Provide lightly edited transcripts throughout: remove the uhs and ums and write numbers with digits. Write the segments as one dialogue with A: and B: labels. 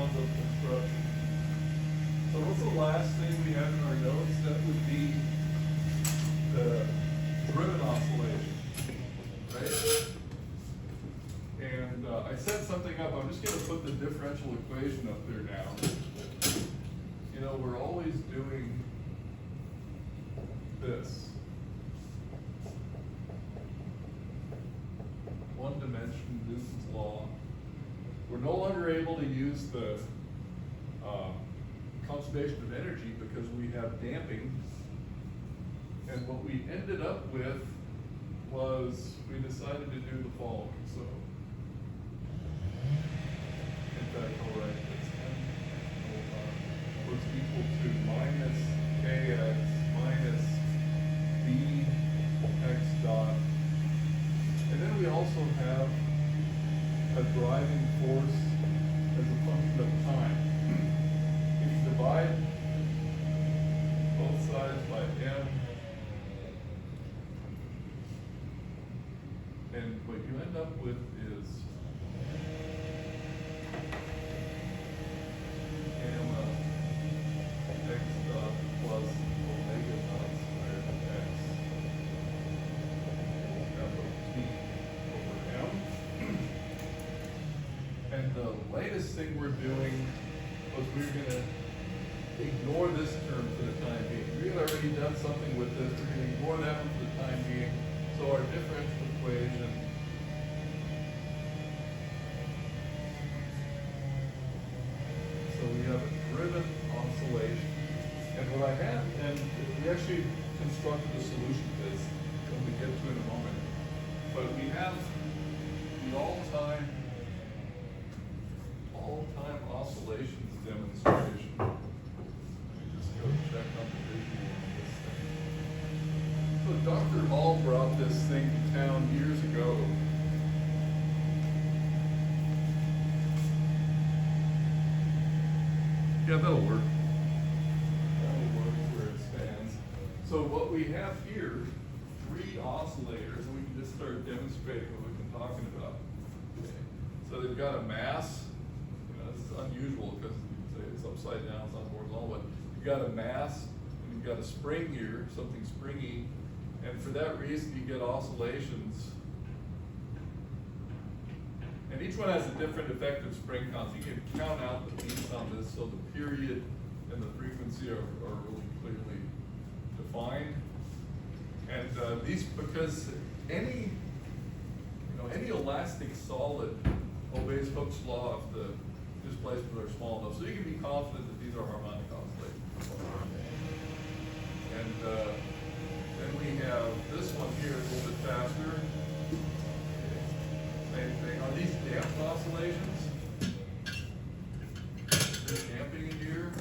A: pounds of construction. So what's the last thing we have in our notes? That would be the driven oscillation, right? And I set something up. I'm just going to put the differential equation up there now. You know, we're always doing this. One dimension, Newton's law. We're no longer able to use the conservation of energy because we have damping. And what we ended up with was we decided to do the following. So, in fact, all right, it's was equal to minus kx minus bx dot. And then we also have a driving force as a function of time. If you divide both sides by m, and what you end up with is gamma x dot plus omega dot squared x f of t over m. And the latest thing we're doing was we're going to ignore this term for the time being. We had already done something with this. We're going to ignore that one for the time being. So our differential equation so we have a driven oscillation. And what I have, and we actually constructed a solution to this that we get to in a moment. But we have the all-time oscillations demonstration. Let me just go check on the visual on this thing. So Dr. Hall brought this thing to town years ago. Yeah, that'll work. That'll work where it stands. So what we have here, 3 oscillators, and we can just start demonstrating what we've been talking about. Okay. So they've got a mass. It's unusual because you can say it's upside down, it's not horizontal, but you've got a mass and you've got a spring here, something springy, and for that reason you get oscillations. And each one has a different effective spring constant. You can count out the beats on this, so the period and the frequency are really clearly defined. And these, because any elastic solid obeys Hooke's law of the displacement are small enough, so you can be confident that these are harmonic oscillations. And then we have this one here, a little bit faster. Same thing. Are these damped oscillations? There's damping in here.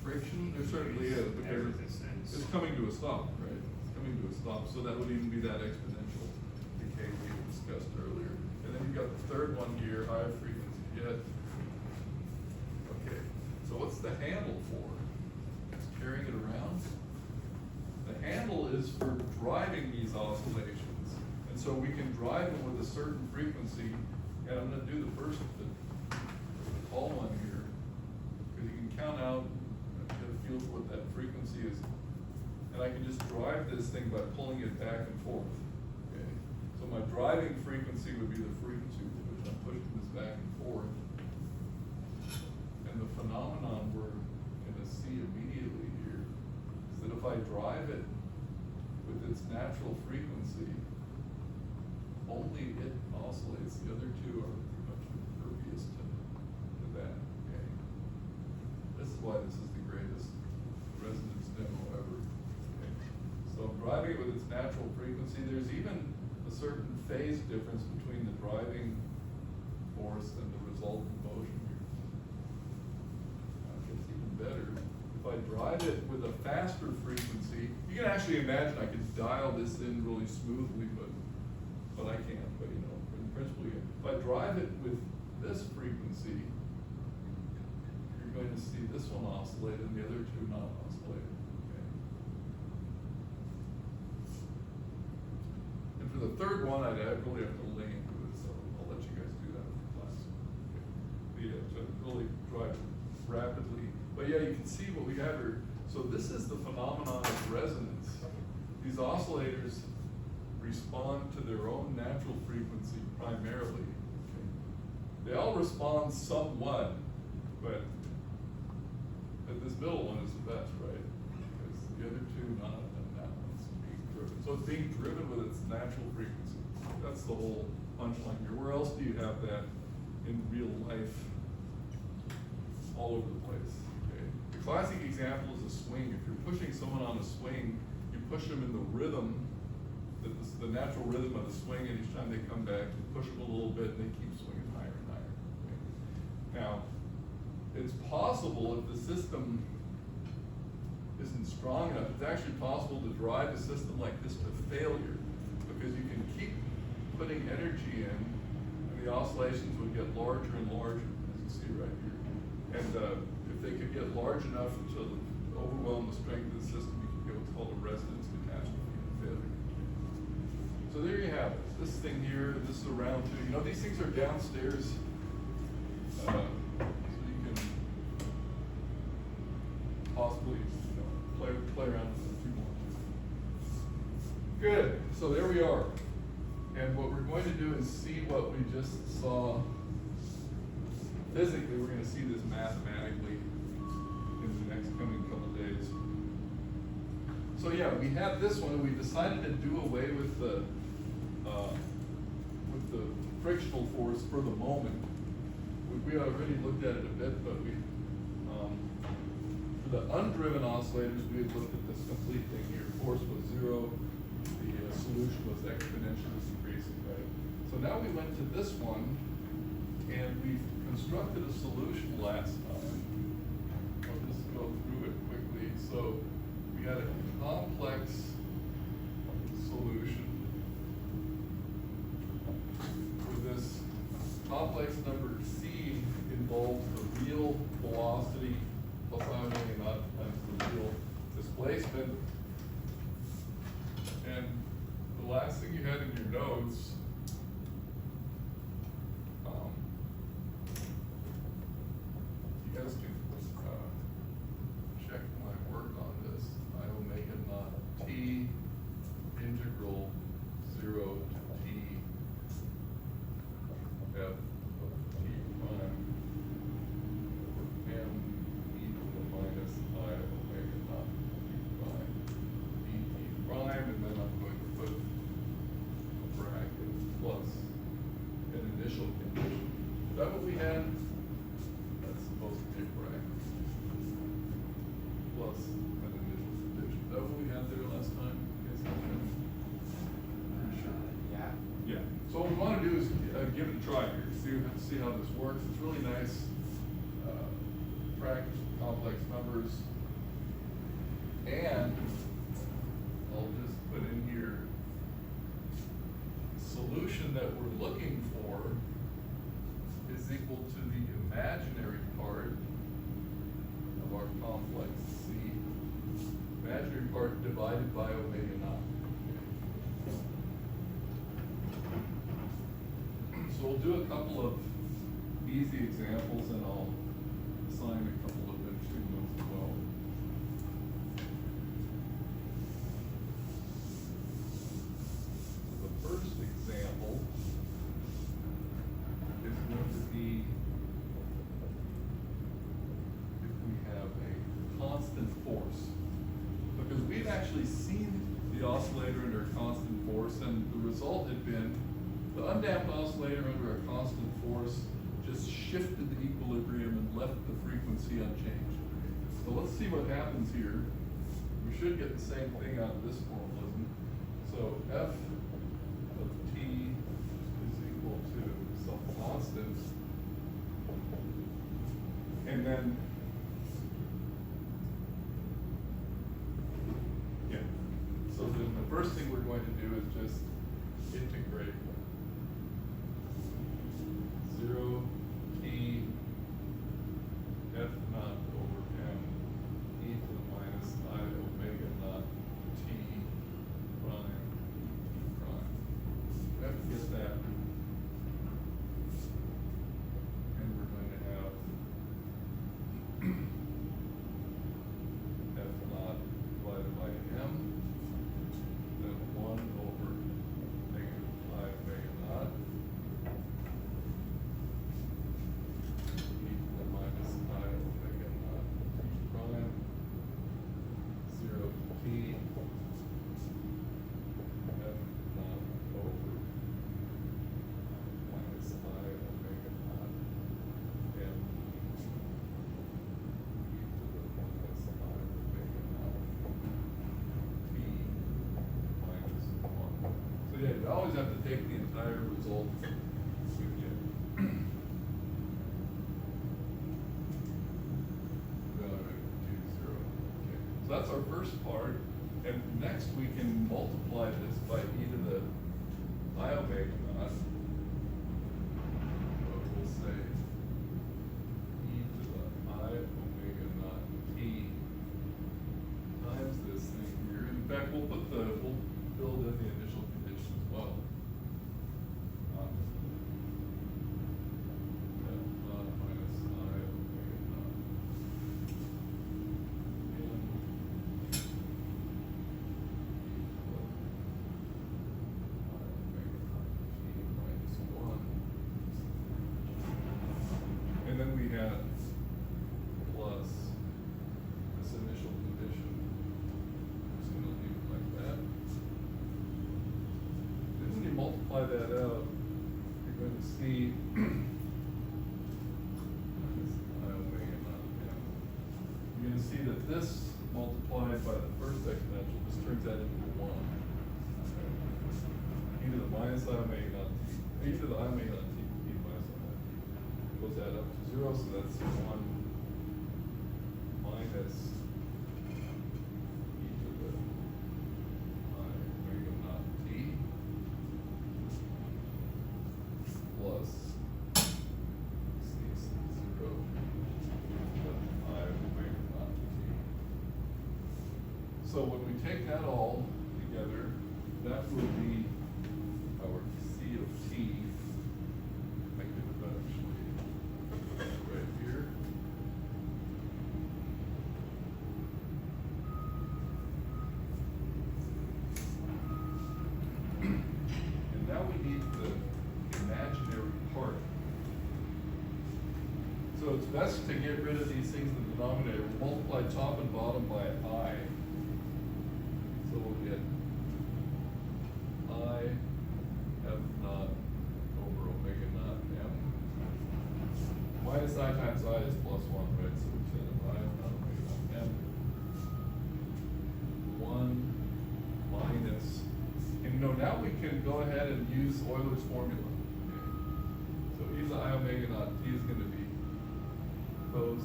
A: Friction? There certainly is, because it's coming to a stop, right? It's coming to a stop, so that would even be that exponential decay we discussed earlier. And then you've got the third one here, higher frequency jet. Okay, so what's the handle for? It's carrying it around. The handle is for driving these oscillations. And so we can drive them with a certain frequency. And I'm going to do the first, the tall one here, because you can count out, get a feel for what that frequency is. And I can just drive this thing by pulling it back and forth. Okay, so my driving frequency would be the frequency with which I'm pushing this back and forth. And the phenomenon we're going to see immediately here is that if I drive it with its natural frequency, only it oscillates. The other two are pretty much impervious to that. Okay. This is why this is the greatest resonance demo ever. Okay. So I'm driving it with its natural frequency. There's even a certain phase difference between the driving force and the resultant motion here. It gets even better. If I drive it with a faster frequency, you can actually imagine I could dial this in really smoothly, but I can't. But you know, in principle, if I drive it with this frequency, you're going to see this one oscillate and the other two not oscillate. Okay. And for the third one, I'd really have to link into it, so I'll let you guys do that for class. Okay. Yeah, so really drive rapidly. But yeah, you can see what we have here. So this is the phenomenon of resonance. These oscillators respond to their own natural frequency primarily. Okay? They all respond somewhat, but this middle one is the best, right? Because the other two not, and that one's being driven. So it's being driven with its natural frequency. That's the whole punchline here. Where else do you have that in real life? All over the place. Okay? The classic example is a swing. If you're pushing someone on a swing, you push them in the rhythm, the natural rhythm of the swing, and each time they come back, you push them a little bit, and they keep swinging higher and higher. Okay? Now, it's possible if the system isn't strong enough, it's actually possible to drive a system like this to failure, because you can keep putting energy in, and the oscillations would get larger and larger, as you see right here. And if they could get large enough to overwhelm the strength of the system, you could get what's called a resonance catastrophe and failure. So there you have it. This thing here, this is a round two. You know, these things are downstairs. So you can possibly play around with it if you want to. Good. So there we are. And what we're going to do is see what we just saw physically. We're going to see this mathematically in the next coming couple of days. So yeah, we have this one, and we decided to do away with the frictional force for the moment. We already looked at it a bit, but we for the undriven oscillators, we had looked at this complete thing here. Force was zero, the solution was exponentially decreasing, right? So now we went to this one, and we constructed a solution last time. I'll just go through it quickly. So we had a complex solution where this complex number C involves the real velocity plus I omega naught times the real displacement. And the last thing you had in your notes, you guys can check my work on this. I omega naught T integral 0 to T F of T prime M e to the minus I omega naught T prime dt prime, and then I'm going to put a bracket plus an initial condition. Is that what we had? That's supposed to be a bracket plus an initial condition. Is that what we had there last time? Yes, pretty sure.
B: Yeah.
A: Yeah. So what we want to do is give it a try here. See how this works. It's really nice practice with complex numbers. And I'll just put in here the solution that we're looking for is equal to the imaginary part of our complex C. Imaginary part divided by omega naught. So we'll do a couple of easy examples, and I'll assign a couple of interesting ones as well. So the first example is going to be if we have a constant force. Because we've actually seen the oscillator under a constant force, and the result had been the undamped oscillator under a constant force just shifted the equilibrium and left the frequency unchanged. So let's see what happens here. We should get the same thing out of this formalism. So F of T is equal to some constant. And then, yeah. So then the first thing we're going to do is just integrate 0 T F naught over M e to the minus I omega naught T prime E prime. We have to get that. And we're going to have yeah, you always have to take the entire result with you. Okay. So that's our first part, and next we can multiply this by e to the I omega naught. What we'll say e to the I omega naught t times this thing here. In fact, we'll build in the initial condition as well. F naught minus I omega naught. And then we have plus this initial condition. I'm just going to leave it like that. Then when you multiply that out, you're going to see you're going to see that this multiplied by the first exponential just turns that into 1. E to the minus I omega naught t. E to the I omega naught t, e to the minus I omega naught t. Goes that up to 0, so that's 1 minus e to the I omega naught t plus c 0 I omega naught t. So when we take that all together, that will be our c of t. I could have actually right here. And now we need the imaginary part. So it's best to get rid of these things in the denominator. We'll multiply top and bottom by I. So we'll get I f naught over omega naught m. Minus I times I is plus 1, right? So we said I f naught omega naught m. 1 minus, and you know, now we can go ahead and use Euler's formula. Okay. So e to the I omega naught t is going to be cos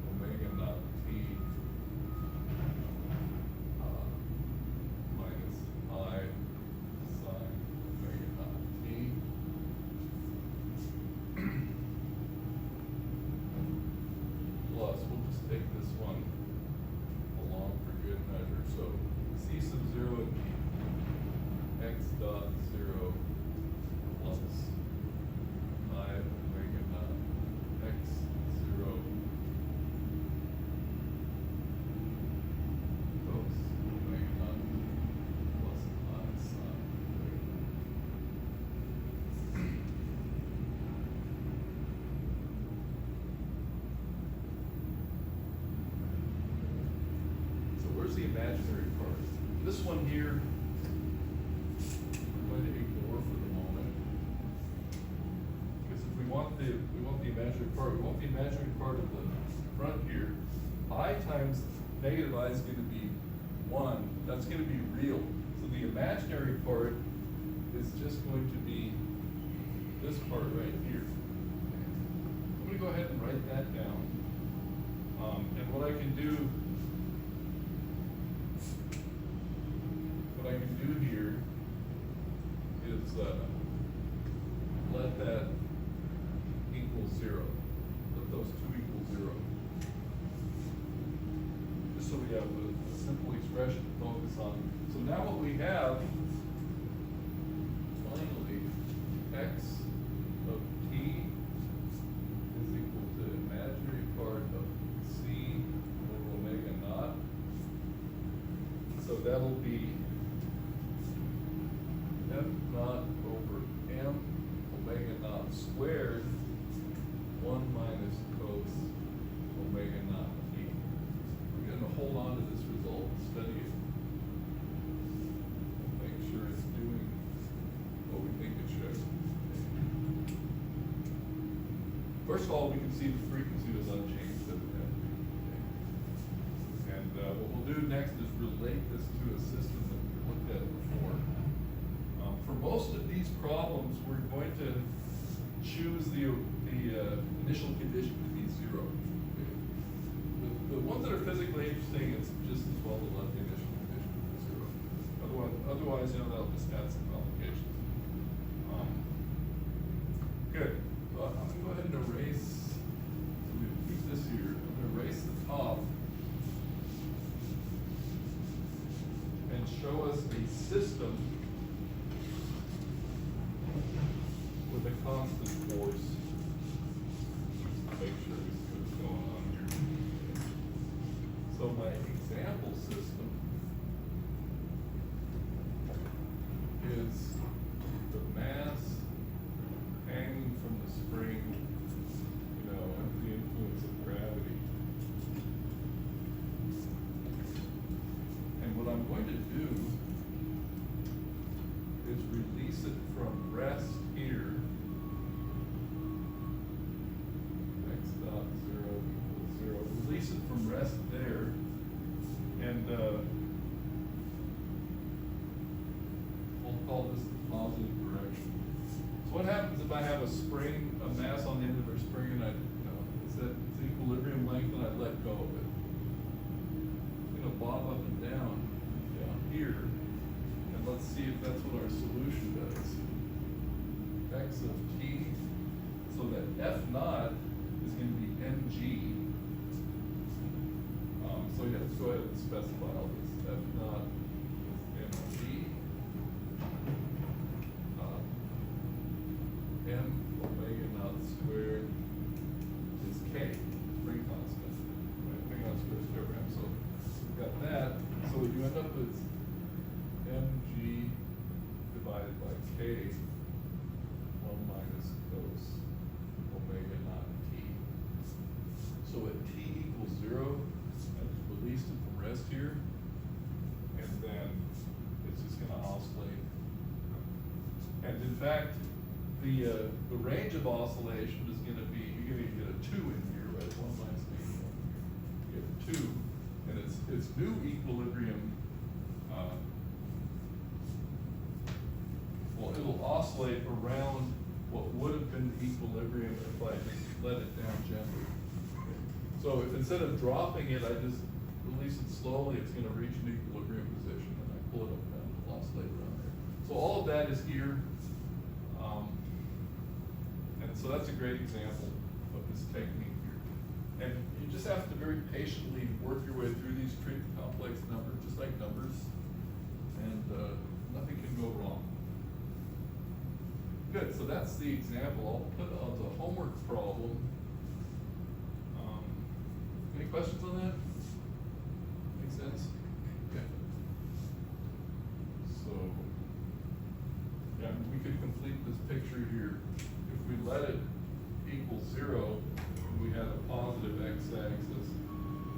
A: omega naught t minus I sine omega naught t. Plus, we'll just take this one along for good measure. So c sub 0 would be x dot 0 plus I omega naught x 0 cos omega naught plus I sine omega. So where's the imaginary part? This one here, I'm going to ignore for the moment. Because if we want the imaginary part, we want the imaginary part of the front here. I times negative I is going to be 1. That's going to be real. So the imaginary part is just going to be this part right here. I'm going to go ahead and write that down. And what I can do here is let that equal 0. Let those two equal 0. Just so we have a simple expression to focus on. So now what we have, finally, x of t is equal to the imaginary part of c over omega naught. So that'll be f naught over m omega naught squared 1 minus cos omega naught t. We're going to hold on to this result and study it. Make sure it's doing what we think it should. First of all, we can see the frequency was unchanged at the end. And what we'll do next is relate this to a system that we looked at before. most of these problems, we're going to choose the initial condition to be 0. Okay? The ones that are physically interesting, it's just as well to let the initial condition be 0. Otherwise, that'll just add some complications. Good. So I'm going to go ahead and erase. I'm going to keep this here. I'm going to erase the top and show us a system with a constant force. Just to make sure we see what's going on here. So my example system is the mass hanging from the spring, under the influence of gravity. And what I'm going to do is release it from rest here. X dot 0 equals 0. Release it from rest there. And we'll call this the positive direction. So what happens if I have a spring, a mass on the end of a spring, and it's at its equilibrium length, and I let go of it? It's going to bob up and down here. And let's see if that's what our solution does. X of t, so that F naught is going to be mg. So yeah, let's go ahead and specify all this. F naught is mg. M omega naught squared is k, spring constant. Right? Omega naught squared is square root. So we've got that. So what you end up with is mg divided by k, 1 minus cos omega naught t. So at t equals 0, I just released it from rest here, and then it's just going to oscillate. And in fact, the range of oscillation is going to be, you're going to get a 2 in here, right? 1 minus 1 here. You get a 2, and its new equilibrium. Well, it'll oscillate around what would have been equilibrium if I just let it down gently. So if instead of dropping it, I just release it slowly, it's going to reach an equilibrium position, and I pull it up and down, it'll oscillate around there. So all of that is here. And so that's a great example of this technique here. And you just have to very patiently work your way through these, treat the complex numbers, just like numbers, and nothing can go wrong. Good, so that's the example. I'll put on the homework problem. Any questions on that? Make sense? Okay. So, yeah, we could complete this picture here. If we let it equal 0, and we had a positive x-axis,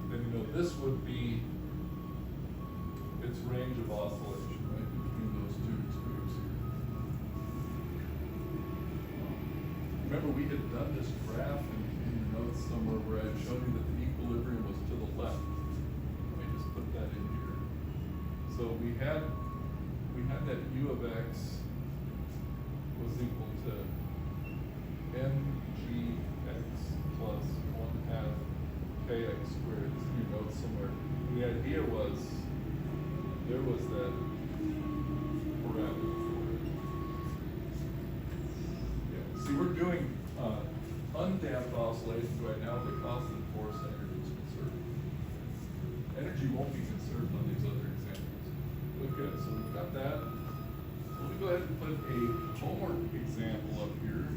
A: then this would be its range of oscillation, right, between those two extremes here. Remember, we had done this graph in your notes somewhere where I had shown you that the equilibrium was to the left. Let me just put that in here. So we had that u of x was equal to mgx plus 1/2 kx squared. It's in your notes somewhere. The idea was there was that parameter for it. Yeah. See, we're doing undamped oscillations right now with a constant force. Energy is conserved. Energy won't be conserved on these other examples. Okay, so we've got that. So let me go ahead and put a homework example up here.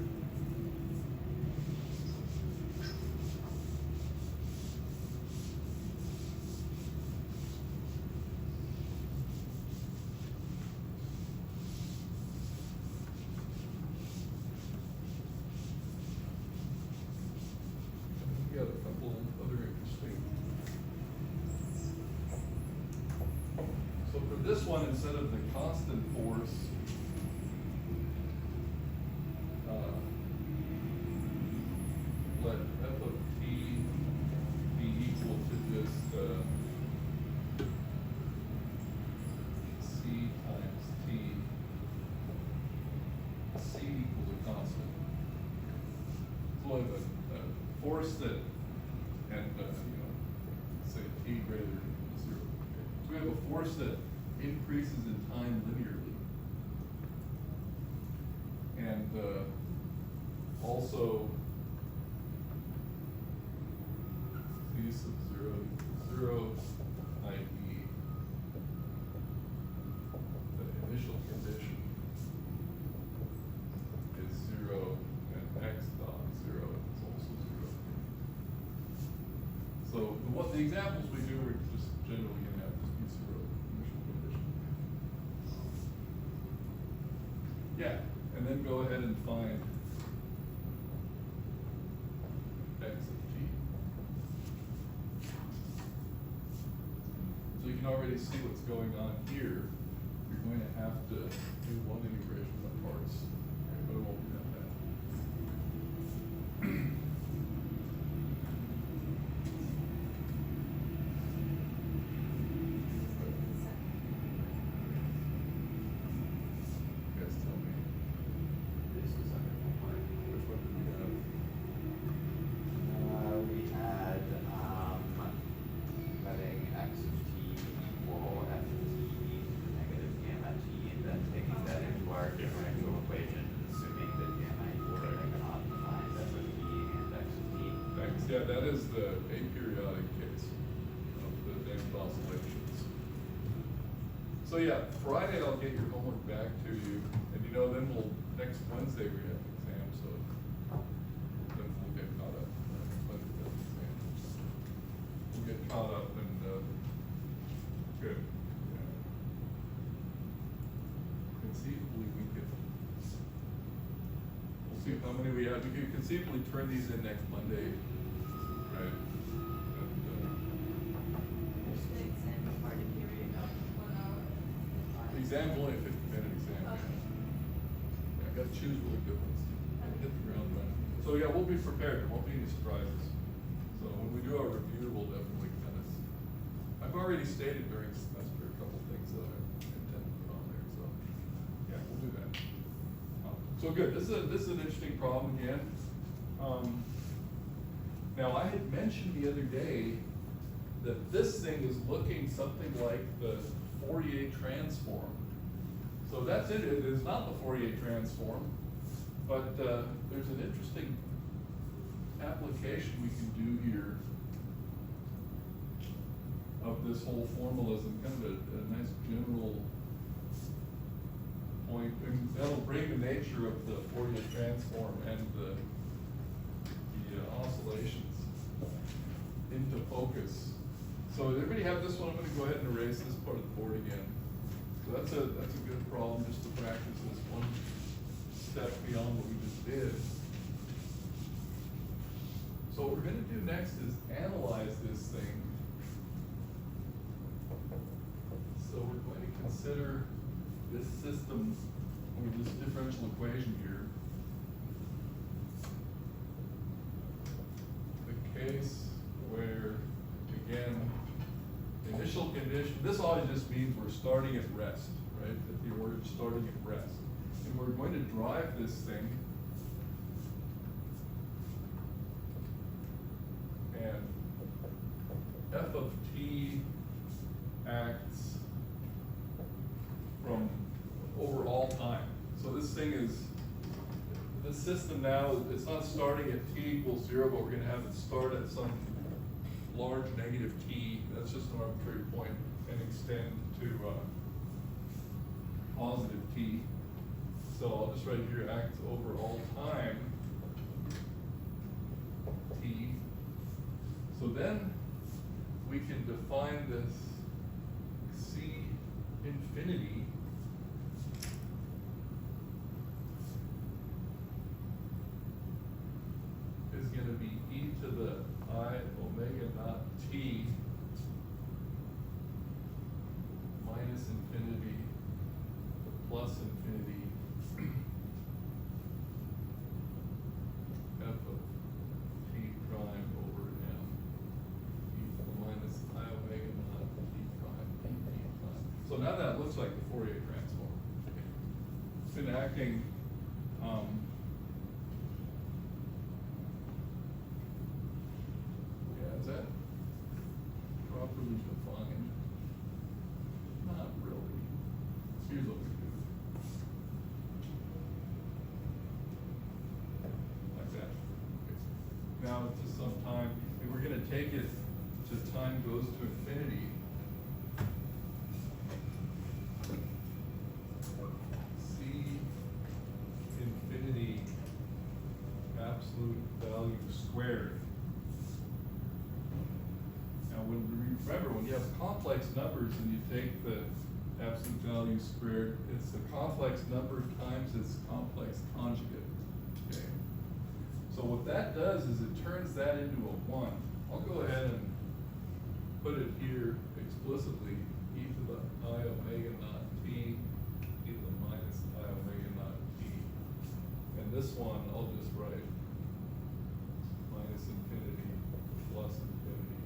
A: We got a couple other interesting. So for this one, instead of the constant force, let f of t be equal to just c times t t equals a constant. So we have a force that, and say t greater than or equal to 0. Okay. So we have a force that increases in time linearly. And also c sub 0 equals 0, i.e. the initial condition is 0 and x dot 0 is also 0. So the examples we do are just generally going to have this be 0 initial condition. Yeah, and then go ahead and find x of t. So you can already see what's going on here. You're going to have to do one integration by parts, okay, but it won't be that bad. You guys tell me.
B: This is under homework.
A: Which one did we have?
B: We had letting x of t equal f of t negative gamma t, and then taking that into our differential equation, assuming that gamma equals or cannot define f of t and x of t.
A: Thanks. Yeah, that is the aperiodic case of the damped oscillations. So yeah, Friday I'll get your homework back to you, and then next Wednesday we have an exam, so then we'll get caught up. Next Wednesday we have an exam. We'll get caught up and good. Yeah. Conceivably we could. We'll see how many we have. We could conceivably turn these in next Monday, right? And,
C: The exam is part of period of 1 hour.
A: the exam's only a 50-minute exam.
C: Okay.
A: Yeah, I gotta choose really good ones. Hit the ground running. So yeah, we'll be prepared. There won't be any surprises. So when we do our review, we'll definitely kind of. I've already stated during the semester a couple things that I intend to put on there. So yeah, we'll do that. So good. This is an interesting problem again. Now I had mentioned the other day that this thing is looking something like the Fourier transform. So that's it. It is not the Fourier transform, but there's an interesting application we can do here of this whole formalism, kind of a nice general point. And that'll bring the nature of the Fourier transform and the oscillations into focus. So everybody have this one? I'm going to go ahead and erase this part of the board again. So that's a good problem, just to practice this one step beyond what we just did. So what we're going to do next is analyze this thing. So we're going to consider this system, or this differential equation here, the case where, again, the initial condition, this always just means we're starting at rest, right? That the order is starting at rest. And we're going to drive this thing, and f of t acts from over all time. So this thing is, this system now, it's not starting at t equals 0, but we're going to have it start at some large negative t, that's just an arbitrary point, and extend to positive t. So I'll just write here acts over all time t. So then we can define this c infinity is going to be e to the I omega naught t minus infinity plus infinity f of t prime over m e to the minus I omega naught t prime dt prime. So now that looks like the Fourier transform. It's been acting Yeah, is that properly defined? Not really. Here's what we do. Like that. Okay. Now to some time, and we're gonna take it to time goes to infinity. C infinity absolute value squared. Now remember, when you have complex numbers and you take the absolute value squared, it's the complex number times its complex conjugate, okay? So what that does is it turns that into a 1. I'll go ahead and put it here explicitly, e to the I omega naught t, e to the minus I omega naught t. And this one, I'll just write minus infinity plus infinity.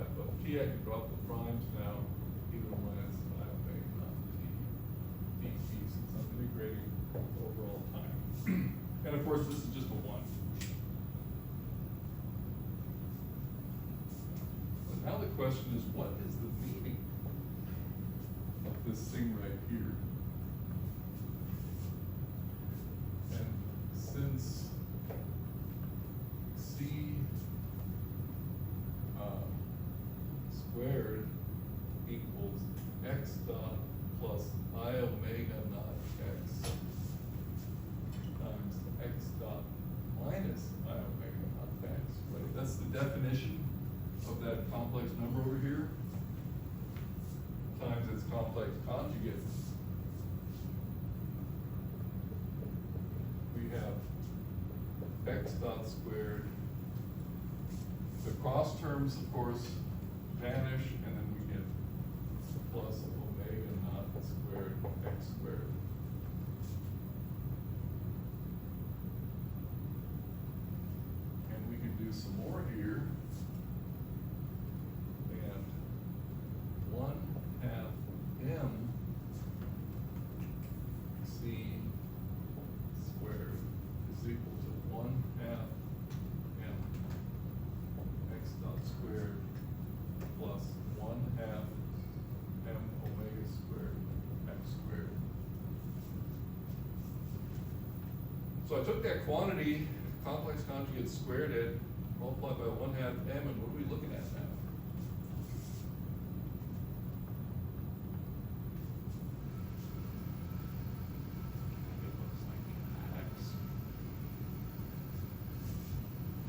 A: F of t, I can drop the primes now, e to the minus I omega naught t dt, since I'm integrating overall time. And of course, this is just a 1. But now the question is, what is the meaning of this thing right here? And since C squared equals x dot plus I omega naught x times x dot minus I omega naught x, right? That's the definition of that complex number over here, times its complex conjugate. We have x dot squared. The cross terms, of course, vanish, and then we get plus omega naught squared x squared. And we can do some more here. And 1/2 m c squared is equal to 1/2 m x dot squared plus 1/2 m omega squared x squared. So I took that quantity, complex conjugate, squared it, multiplied by 1/2 m, and what are we looking at now?
B: It looks like X.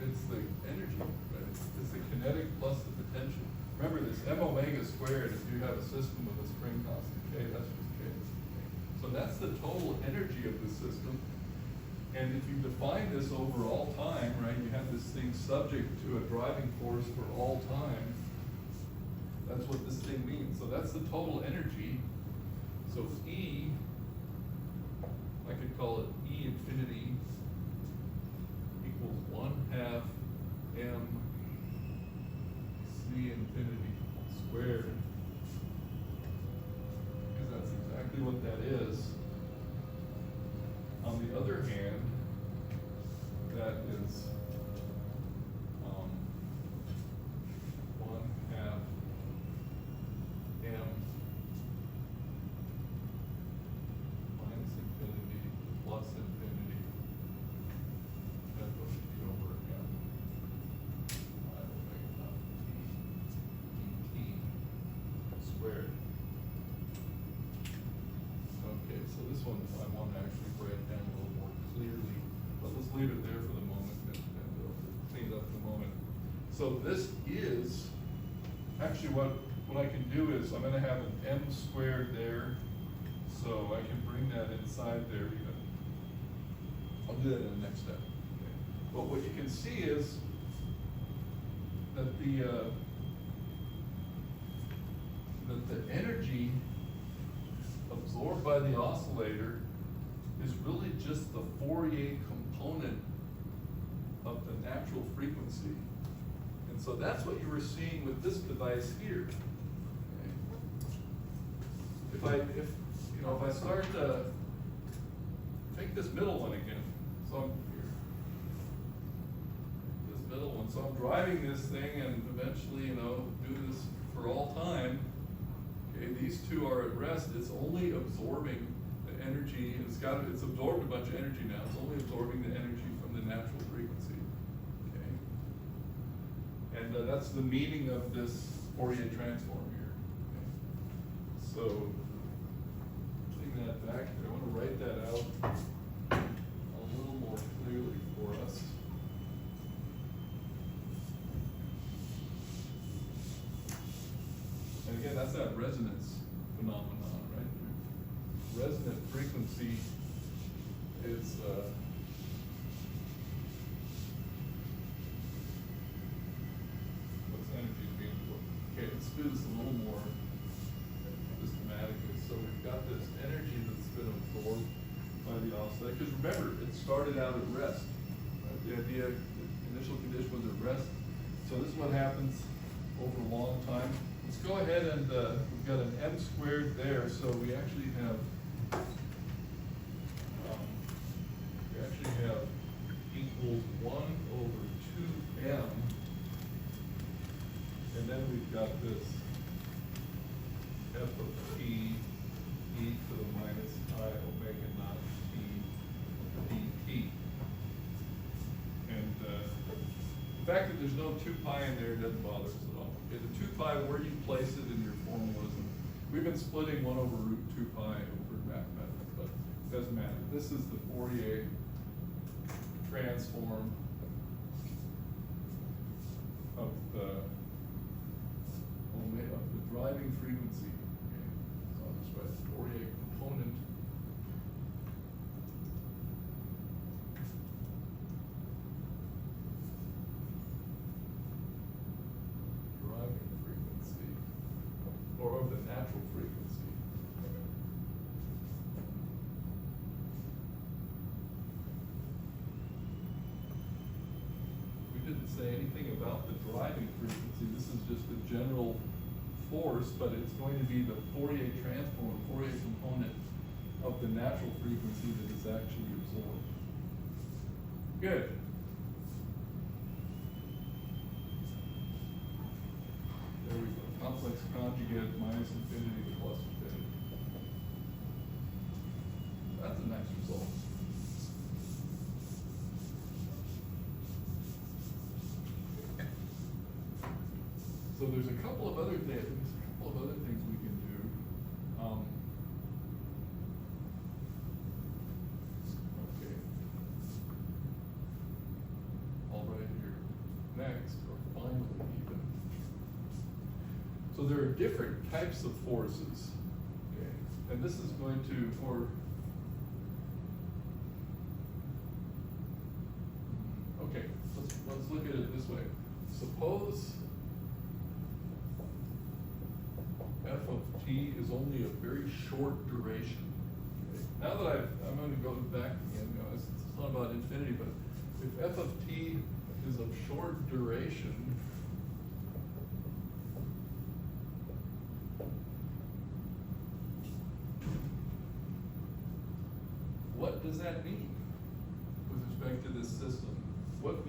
A: It's the energy, right? It's the kinetic plus the potential. Remember this m omega squared, if you have a system with a spring constant K, that's just K. So that's the total energy of the system. And if you define this over all time, right, you have this thing subject to a driving force for all time. That's what this thing means. So that's the total energy. So E, I could call it E infinity equals 1/2 m c infinity squared. Because that's exactly what that is. On the other hand, that is 1/2 m minus infinity plus infinity f of t over m I omega naught t dt squared. Okay, so this one I want to actually write down a little more clearly, but let's leave it there for the moment and we'll clean it up in a moment. So this is, actually what I can do is I'm going to have an m squared there, so I can bring that inside there even. I'll do that in the next step. Okay. But what you can see is that the energy absorbed by the oscillator is really just the Fourier component of the natural frequency. And so that's what you were seeing with this device here. Okay. If I start take this middle one again. So I'm here. This middle one. So I'm driving this thing and eventually, you know, do this for all time. Okay, these two are at rest. It's only absorbing the energy. It's absorbed a bunch of energy now. It's only absorbing the energy from the natural frequency. Okay. And that's the meaning of this Fourier transform here. Okay. So putting that back there, I want to write that out a little more clearly for us. And again, that's that resonance phenomenon, right? Resonant frequency is what's energy being for? Okay, let's do this a little more systematically. So we've got this energy that's been absorbed by the oscillator. Because remember, it started out at rest. Right? The idea, the initial condition was at rest. So this is what happens over a long time. Let's go ahead and we've got an m squared there, so we actually have equals 1 over 2m, and then we've got this f of t e to the minus I omega naught t dt. And the fact that there's no 2 pi in there doesn't bother us at all. Okay, the 2 pi, where you place it in your formalism, we've been splitting 1 over root 2 pi over mathematics, but it doesn't matter. This is the Fourier transform of the driving frequency. Okay, so I'll just write Fourier component driving frequency, or of the natural frequency. We didn't say anything about the driving frequency. This is just a general force, but it's going to be the Fourier transform, Fourier component of the natural frequency that is actually absorbed. Good. There we go. Complex conjugate minus infinity to plus infinity. That's a nice result. So there's a couple of other things. We can do. Okay. All right here. Next, or finally even. So there are different types of forces. Okay. And this is going to, okay, let's look at it this way. Suppose f of t is only a very short duration. Okay. Now that I'm going to go back again, you know, it's not about infinity, but if f of t is of short duration, what does that mean with respect to this system? What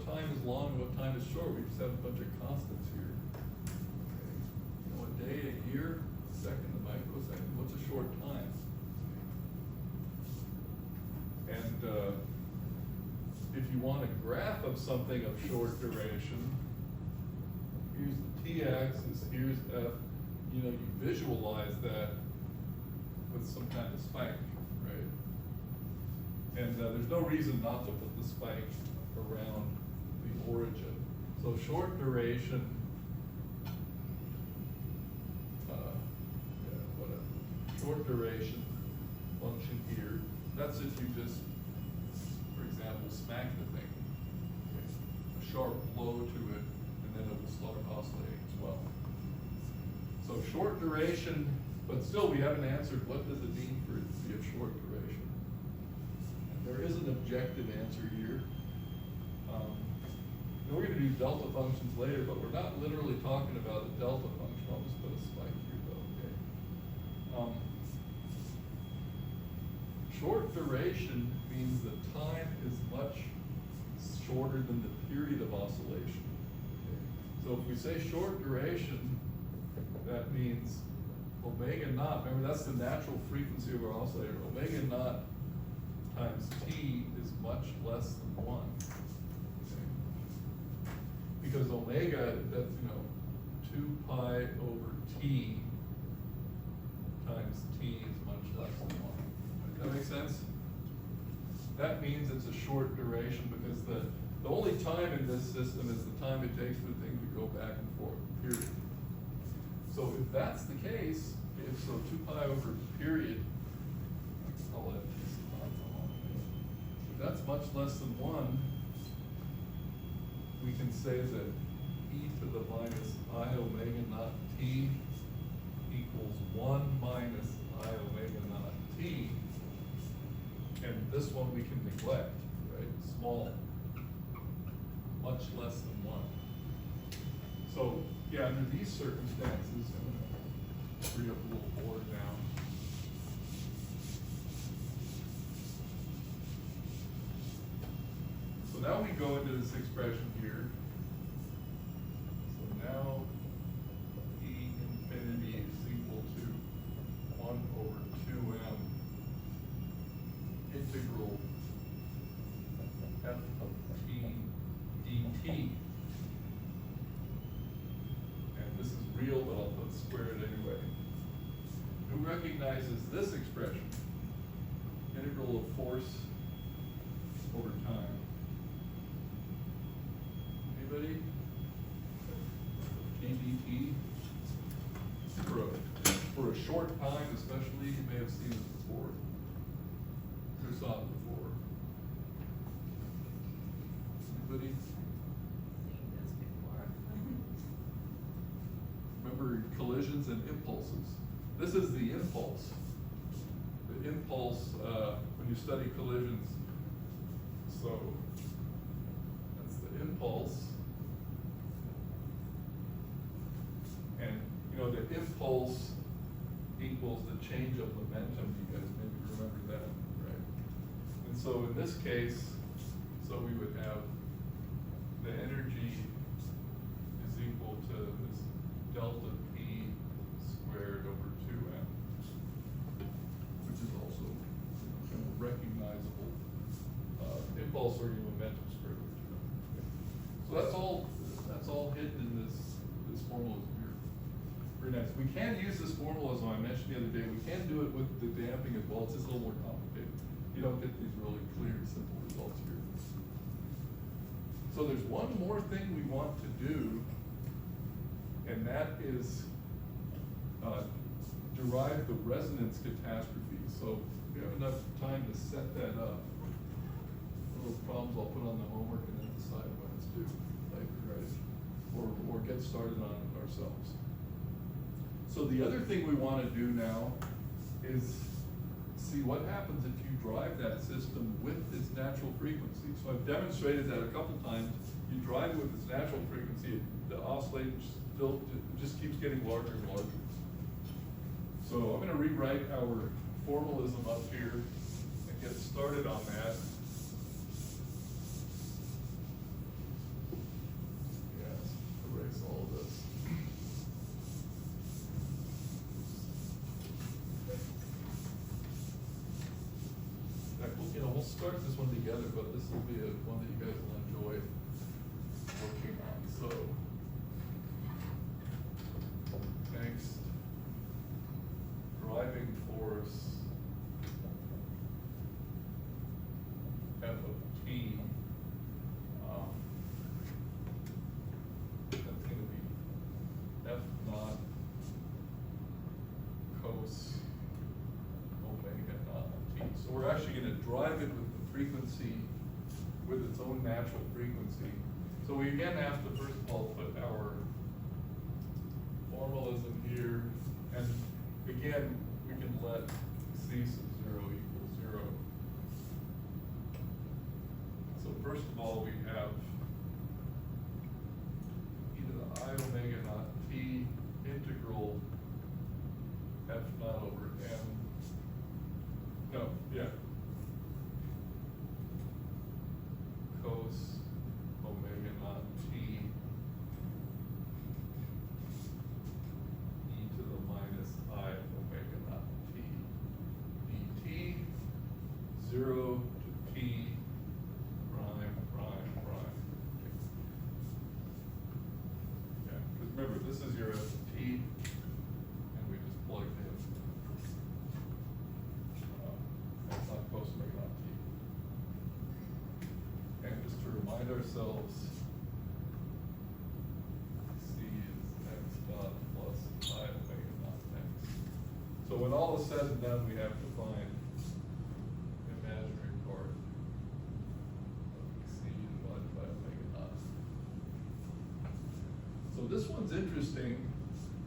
A: time is long and what time is short? We just have a bunch of constants here. A day, a year, a second, a microsecond, what's a short time? And if you want a graph of something of short duration, here's the t-axis, here's f, you visualize that with some kind of spike, right? And there's no reason not to put the spike around the origin. So short duration, short duration function here. That's if you just, for example, smack the thing. Okay. A sharp blow to it, and then it will start oscillating as well. So short duration, but still we haven't answered what does it mean for it to be of short duration. And there is an objective answer here. And we're going to do delta functions later, but we're not literally talking about a delta function. I'll just put a spike here though, okay? Short duration means the time is much shorter than the period of oscillation. So if we say short duration, that means omega naught, remember that's the natural frequency of our oscillator, omega naught times t is much less than 1. Okay? Because omega, that's, 2 pi over t times t is much less than 1. Does that make sense? That means it's a short duration because the only time in this system is the time it takes for the thing to go back and forth, period. So if that's the case, if so 2 pi over period, I'll let this on. If that's much less than 1, we can say that e to the minus I omega naught t equals 1 minus I omega naught t. And this one we can neglect, right? Small, much less than 1. So, yeah, under these circumstances, I'm going to free up a little board now. So now we go into this expression here. So now E infinity is equal to 1 over 2m integral f of t dt. And this is real, but I'll put square it anyway. Who recognizes this expression? Integral of force over time. Anybody? ddt. For a short time, especially, you may have seen this before. Who saw it before? Anybody?
C: Seen this before.
A: Remember collisions and impulses. This is the impulse. The impulse, when you study collisions, so that's the impulse. And, the impulse equals the change of momentum. You guys maybe remember that, right? And so in this case, so we would have the energy is equal to this delta P squared over 2m, which is also kind of recognizable impulse or momentum squared over 2m. So that's all hidden in this formula here. Very nice. We can use this formula, as I mentioned the other day. We can do it with the damping as well. It's just a little more complicated. You don't get these really clear, simple results here. So there's one more thing we want to do, and that is derive the resonance catastrophe. So if we have enough time to set that up, one of those problems I'll put on the homework and then decide when it's due, like, right? Or get started on it ourselves. So the other thing we want to do now is see what happens if you drive that system with its natural frequency. So I've demonstrated that a couple times. You drive it with its natural frequency, the oscillator still just keeps getting larger and larger. So I'm going to rewrite our formalism up here and get started on that. Yes, erase all of this. We'll start this one together, but this will be one that you guys will enjoy working on. So, next, driving force F of t. That's going to be F naught cos omega naught t. So we're actually going to drive it with the frequency, with its own natural frequency. So we again have to first of all put our formalism here, and again we can let c sub 0 equal 0. So first of all we have e to the I omega naught t integral f naught over m. No, yeah. this is your S of t, and we just plug in. That's not cos omega naught t. And just to remind ourselves, c is x dot plus I omega naught x. So when all is said and done, we have to find imaginary part of c divided by omega naught. So this one's interesting,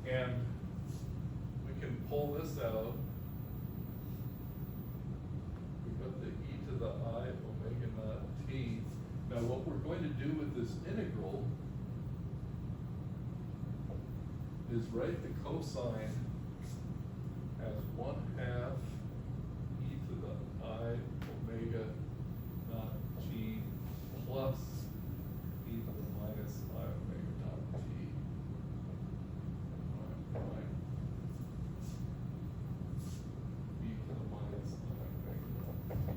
A: and we can pull this out. We've got the e to the I omega naught t. Now what we're going to do with this integral is write the cosine as 1/2 e to the I omega naught t plus e to the minus I omega naught t. Right. E to the minus I omega naught t.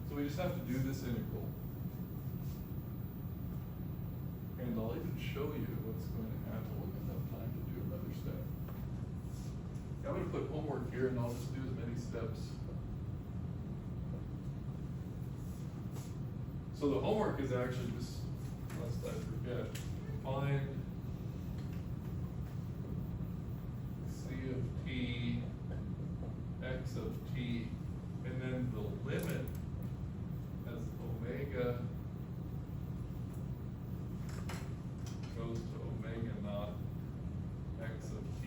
A: So we just have to do this integral. And I'll even show you what's going to happen. We'll have enough time to do another step. I'm going to put homework here, and I'll just do as many steps. So the homework is actually just, lest I forget, find c of t, x of t, and then the limit as omega goes to omega naught x of t.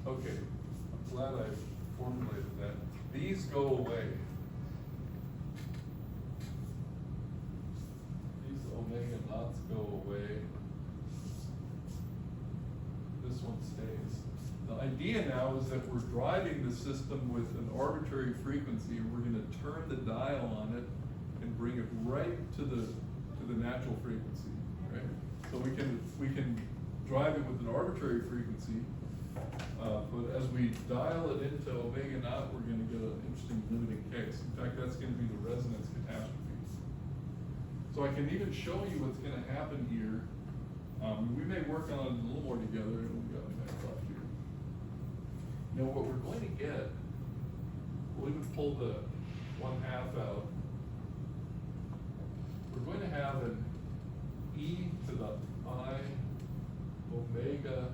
A: Okay, I'm glad I formulated that. These go away. These omega naughts go away. This one stays. The idea now is that we're driving the system with an arbitrary frequency, and we're going to turn the dial on it and bring it right to the natural frequency. Right? So we can drive it with an arbitrary frequency, but as we dial it into omega naught, we're going to get an interesting limiting case. In fact, that's going to be the resonance catastrophe. So I can even show you what's going to happen here. We may work on it a little more together, and we've got minutes left here. Now what we're going to get, we'll even pull the 1/2 out. We're going to have an e to the I omega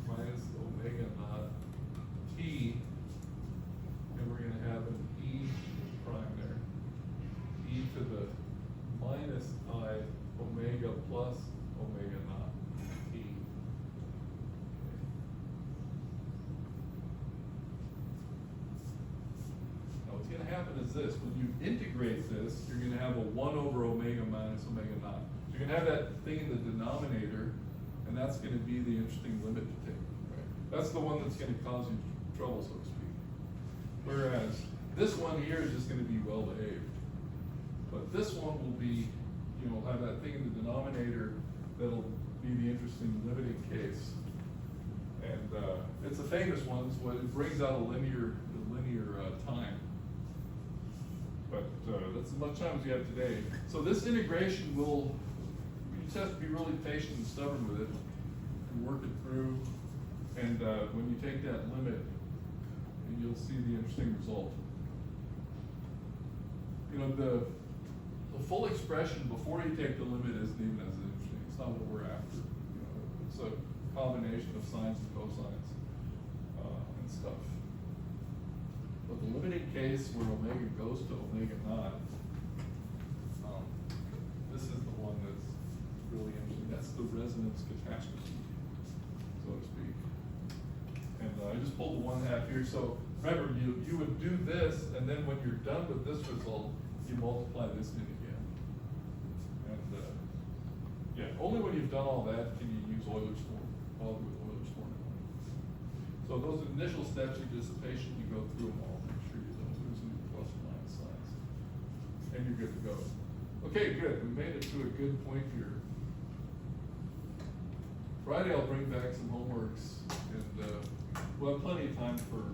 A: minus omega naught t, and we're going to have an e prime there, e to the minus I omega plus omega naught t. Now what's going to happen is this: when you integrate this, you're going to have a 1 over omega minus omega naught. So you're going to have that thing in the denominator, and that's going to be the interesting limit to take. Right? That's the one that's going to cause you trouble, so to speak. Whereas this one here is just going to be well behaved. But this one will be, have that thing in the denominator that'll be the interesting limiting case. And it's a famous one. It's what it brings out a linear time. But that's as much time as we have today. So this integration you just have to be really patient and stubborn with it and work it through. And when you take that limit, you'll see the interesting result. The full expression before you take the limit isn't even as interesting. It's not what we're after. It's a combination of sines and cosines and stuff. But the limiting case where omega goes to omega naught, this is the one that's really interesting. That's the resonance catastrophe, so to speak. And I just pulled the 1/2 here. So remember, you would do this, and then when you're done with this result, you multiply this in again. And only when you've done all that can you use Euler's formula. So those initial steps, you just patiently go through them all. Make sure you don't lose any plus or minus signs, and you're good to go. Okay, good. We made it to a good point here. Friday I'll bring back some homeworks, and we'll have plenty of time for